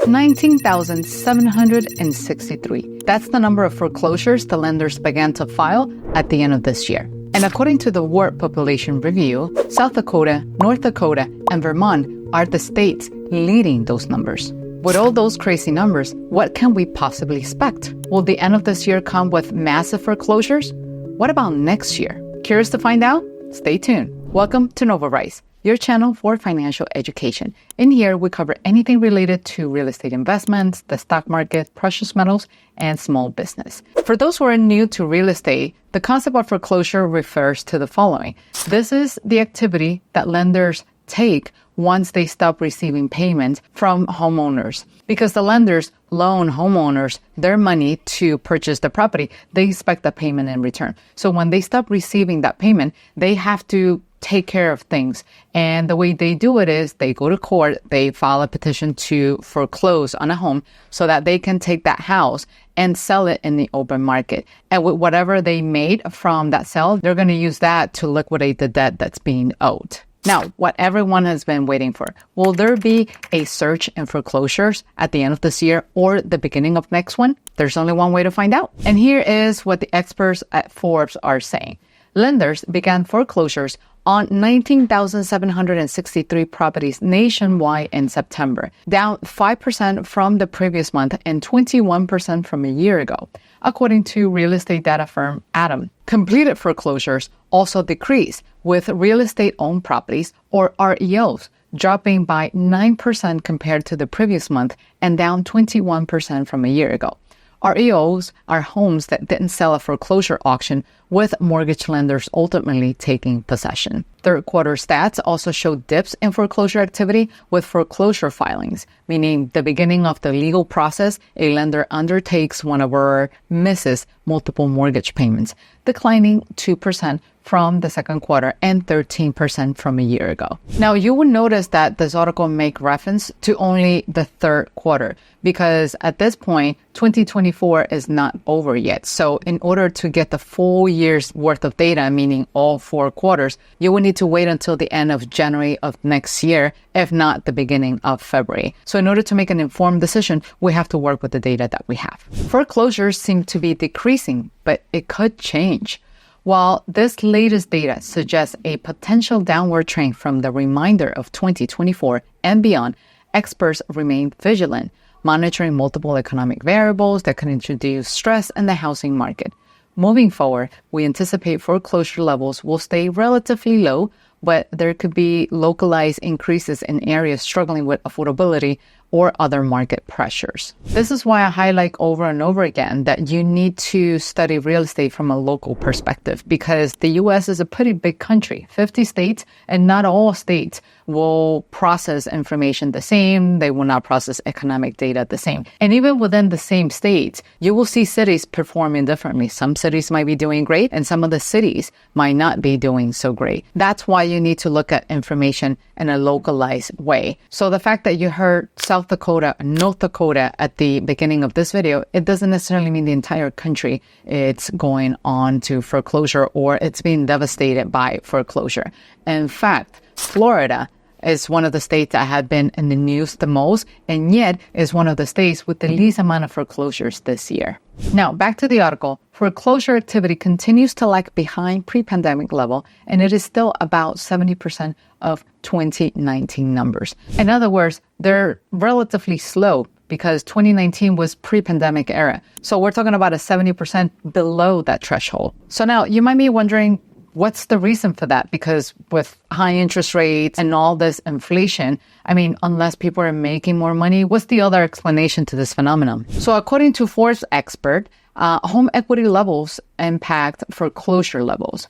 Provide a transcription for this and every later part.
19,763. That's the number of foreclosures the lenders began to file at the end of this year. And according to the World Population Review, South Dakota, North Dakota, and Vermont are the states leading those numbers. With all those crazy numbers, what can we possibly expect? Will the end of this year come with massive foreclosures? What about next year? Curious to find out? Stay tuned. Welcome to Nova Rise, your channel for financial education. In here, we cover anything related to real estate investments, the stock market, precious metals, and small business. For those who are new to real estate, the concept of foreclosure refers to the following. This is the activity that lenders take once they stop receiving payments from homeowners. Because the lenders loan homeowners their money to purchase the property, they expect the payment in return. So when they stop receiving that payment, they have to take care of things. And the way they do it is they go to court, they file a petition to foreclose on a home so that they can take that house and sell it in the open market. And with whatever they made from that sale, they're going to use that to liquidate the debt that's being owed. Now, what everyone has been waiting for, will there be a surge in foreclosures at the end of this year or the beginning of next one? There's only one way to find out. And here is what the experts at Forbes are saying. Lenders began foreclosures on 19,763 properties nationwide in September, down 5% from the previous month and 21% from a year ago, according to real estate data firm Adam. Completed foreclosures also decreased, with real estate-owned properties, or REOs, dropping by 9% compared to the previous month and down 21% from a year ago. REOs are homes that didn't sell at foreclosure auction, with mortgage lenders ultimately taking possession. Third quarter stats also show dips in foreclosure activity with foreclosure filings, meaning the beginning of the legal process a lender undertakes whenever misses multiple mortgage payments, declining 2% from the second quarter and 13% from a year ago. Now, you will notice that this article makes reference to only the third quarter because at this point, 2024 is not over yet. So in order to get the full year's worth of data, meaning all 4 quarters, you will need to wait until the end of January of next year, if not the beginning of February. So in order to make an informed decision, we have to work with the data that we have. Foreclosures seem to be decreasing, but it could change. While this latest data suggests a potential downward trend from the remainder of 2024 and beyond, experts remain vigilant, monitoring multiple economic variables that can introduce stress in the housing market. Moving forward, we anticipate foreclosure levels will stay relatively low, but there could be localized increases in areas struggling with affordability or other market pressures. This is why I highlight over and over again that you need to study real estate from a local perspective because the U.S. is a pretty big country, 50 states, and not all states will process information the same. They will not process economic data the same. And even within the same states, you will see cities performing differently. Some cities might be doing great and some of the cities might not be doing so great. That's why you need to look at information in a localized way. So the fact that you heard South Dakota, North Dakota at the beginning of this video, it doesn't necessarily mean the entire country it's going on to foreclosure or it's being devastated by foreclosure. In fact, Florida is one of the states that had been in the news the most, and yet is one of the states with the least amount of foreclosures this year. Now, back to the article. Foreclosure activity continues to lag behind pre-pandemic level, and it is still about 70% of 2019 numbers. In other words, they're relatively slow because 2019 was pre-pandemic era. So we're talking about a 70% below that threshold. So now you might be wondering, what's the reason for that? Because with high interest rates and all this inflation, I mean, unless people are making more money, what's the other explanation to this phenomenon? So according to Forbes expert, home equity levels impact foreclosure levels.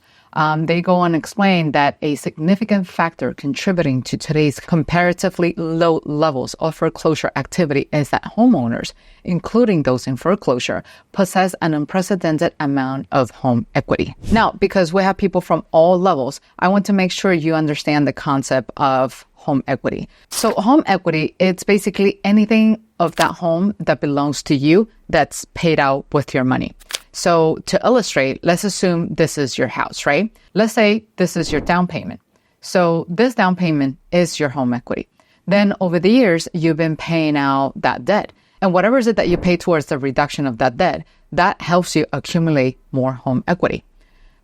They go on to explain that a significant factor contributing to today's comparatively low levels of foreclosure activity is that homeowners, including those in foreclosure, possess an unprecedented amount of home equity. Now, because we have people from all levels, I want to make sure you understand the concept of home equity. So home equity, it's basically anything of that home that belongs to you that's paid out with your money. So to illustrate, let's assume this is your house, right? Let's say this is your down payment. So this down payment is your home equity. Then over the years, you've been paying out that debt. And whatever is it that you pay towards the reduction of that debt, that helps you accumulate more home equity.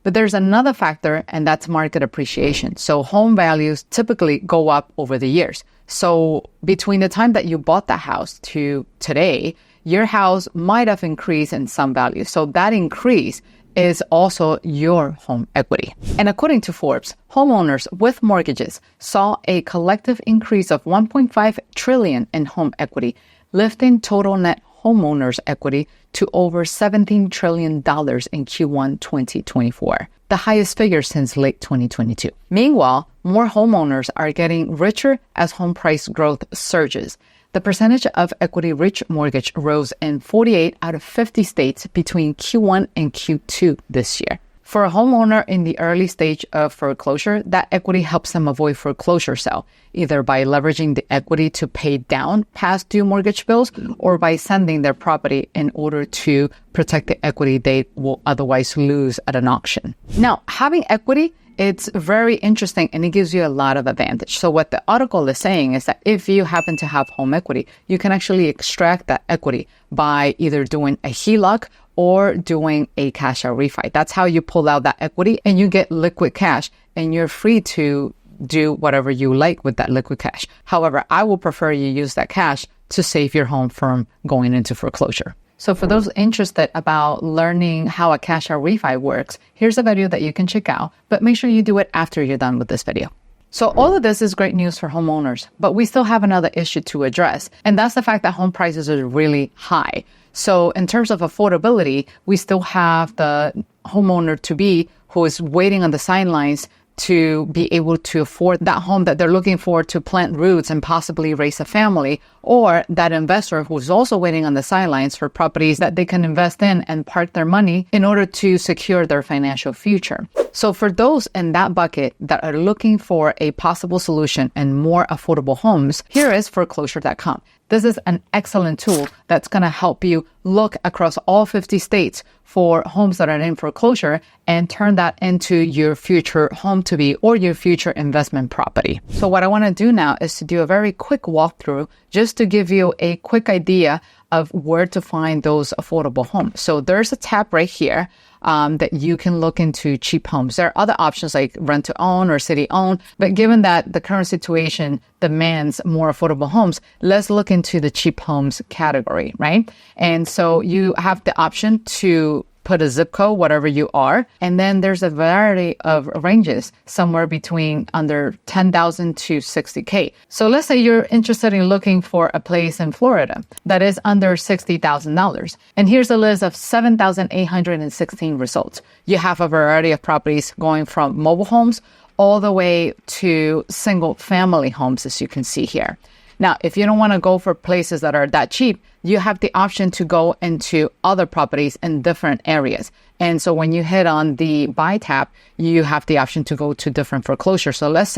But there's another factor, and that's market appreciation. So home values typically go up over the years. So between the time that you bought the house to today, your house might have increased in some value. So that increase is also your home equity. And according to Forbes, homeowners with mortgages saw a collective increase of 1.5 trillion in home equity, lifting total net homeowners' equity to over $17 trillion in Q1 2024, the highest figure since late 2022. Meanwhile, more homeowners are getting richer as home price growth surges. The percentage of equity-rich mortgage rose in 48 out of 50 states between Q1 and Q2 this year. For a homeowner in the early stage of foreclosure, that equity helps them avoid foreclosure sale, either by leveraging the equity to pay down past due mortgage bills or by sending their property in order to protect the equity they will otherwise lose at an auction. Now, having equity, it's very interesting and it gives you a lot of advantage. So what the article is saying is that if you happen to have home equity, you can actually extract that equity by either doing a HELOC or doing a cash out refi. That's how you pull out that equity and you get liquid cash and you're free to do whatever you like with that liquid cash. However, I will prefer you use that cash to save your home from going into foreclosure. So for those interested about learning how a cash out refi works, here's a video that you can check out, but make sure you do it after you're done with this video. So all of this is great news for homeowners, but we still have another issue to address, and that's the fact that home prices are really high. So in terms of affordability, we still have the homeowner to be who is waiting on the sidelines to be able to afford that home that they're looking for to plant roots and possibly raise a family, or that investor who's also waiting on the sidelines for properties that they can invest in and park their money in order to secure their financial future. So for those in that bucket that are looking for a possible solution and more affordable homes, here is foreclosure.com. This is an excellent tool that's going to help you look across all 50 states for homes that are in foreclosure and turn that into your future home to be or your future investment property. So what I want to do now is to do a very quick walkthrough just to give you a quick idea of where to find those affordable homes. So there's a tab right here that you can look into cheap homes. There are other options like rent to own or city own, but given that the current situation demands more affordable homes, let's look into the cheap homes category, right? And so you have the option to put a zip code, whatever you are. And then there's a variety of ranges, somewhere between under 10,000 to 60K. So let's say you're interested in looking for a place in Florida that is under $60,000. And here's a list of 7,816 results. You have a variety of properties going from mobile homes all the way to single family homes, as you can see here. Now, if you don't want to go for places that are that cheap, you have the option to go into other properties in different areas. And so when you hit on the buy tab, you have the option to go to different foreclosures. So let's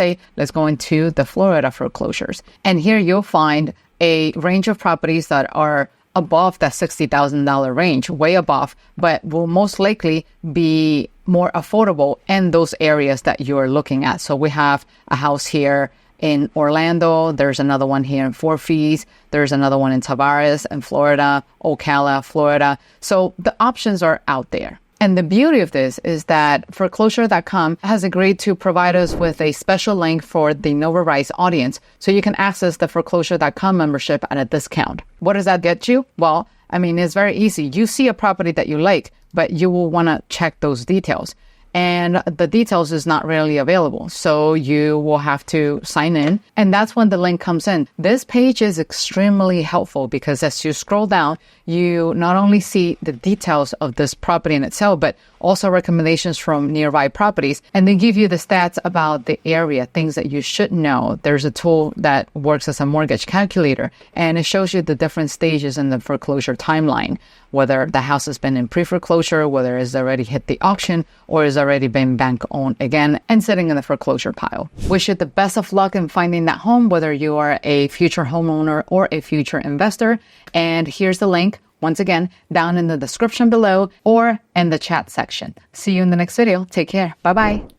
go into the Florida foreclosures. And here you'll find a range of properties that are above that $60,000 range, way above, but will most likely be more affordable in those areas that you're looking at. So we have a house here in Orlando, there's another one here in Fort Fees, there's another one in Tavares in Florida, Ocala, Florida. So the options are out there. And the beauty of this is that foreclosure.com has agreed to provide us with a special link for the Nova Rise audience, so you can access the foreclosure.com membership at a discount. What does that get you? Well, it's very easy. You see a property that you like, but you will want to check those details. And the details is not really available. So you will have to sign in. And that's when the link comes in. This page is extremely helpful because as you scroll down, you not only see the details of this property in itself, but also recommendations from nearby properties. And they give you the stats about the area, things that you should know. There's a tool that works as a mortgage calculator, and it shows you the different stages in the foreclosure timeline, whether the house has been in pre-foreclosure, whether it's already hit the auction, or has already been bank owned again and sitting in the foreclosure pile. Wish you the best of luck in finding that home, whether you are a future homeowner or a future investor. And here's the link, once again, down in the description below or in the chat section. See you in the next video. Take care. Bye-bye.